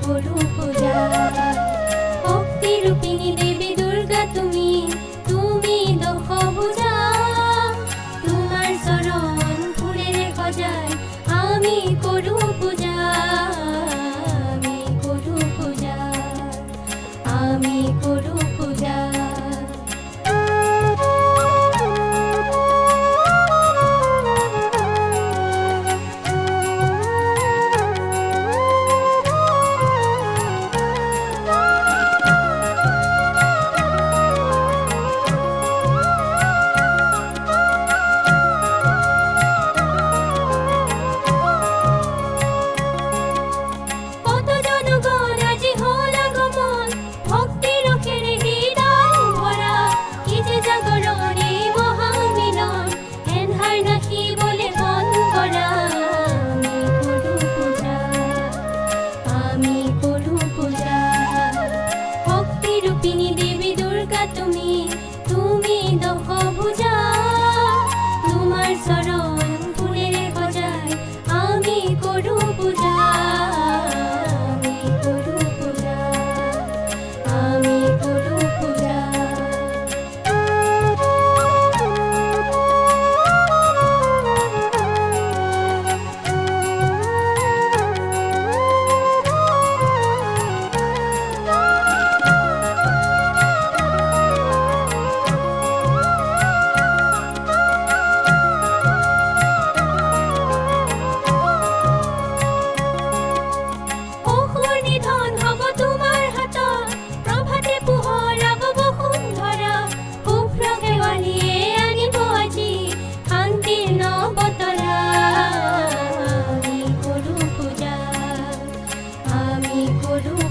করু পূজা। ভক্তিরূপিণী দেবী দুর্গা তুমি, তুমি দশভুজা। তোমার চরণ ফুলের গজায় আমি করু পূজা, আমি করু পূজা, আমি করু পূজা। ভক্তিরূপিণী দেবী দুর্গা তুমি, তুমি দশভুজা। তোমার চরণ ফুলের গজায় আমি করু পূজা, আমি করু পূজা, আমি করু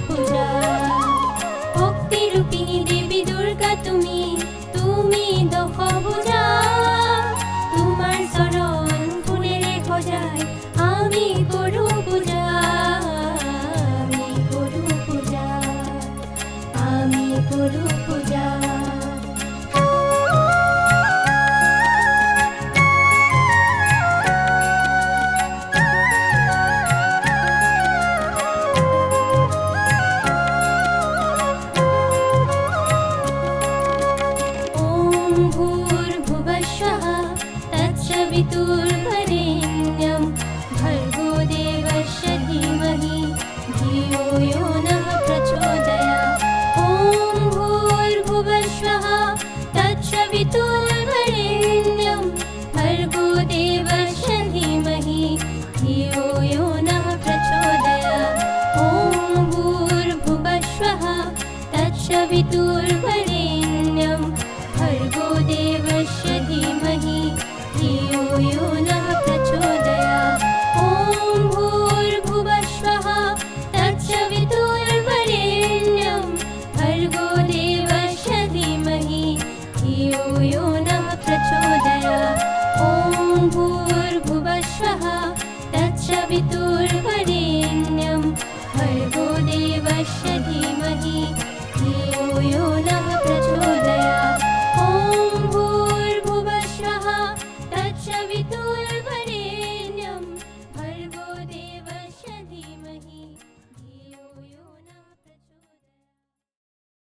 পূজা। ভক্তিরূপিণী দেবী দুর্গা তুমি, তুমি দশভুজা। তোমার চরণ ফুলের গজায় আমি করু পূজা, আমি করু পূজা, আমি করু পূজা। तत्सवितुर्वरेण्यं भर्गो देवस्य धीमहि धियो यो नः प्रचोदयात्। ॐ भूर्भुवस्सुः तत्सवितुर्वरेण्यं भर्गो देवस्य धीमहि धियो यो नः प्रचोदयात्। ॐ भूर्भुवस्सुः तत्सवितुर्वरेण्यं भर्गो देवस्य धीमहि धियो यो नः प्रचोदयात्। ॐ भूर्भुवस्सुः तत्सवितुर्वरेण्यं भर्गो देवस्य धीमहि धियो यो नः प्रचोदयात्। ॐ भूर्भुवस्सुः तत्सवितुर्वरेण्यं भर्गो देवस्य धीमहि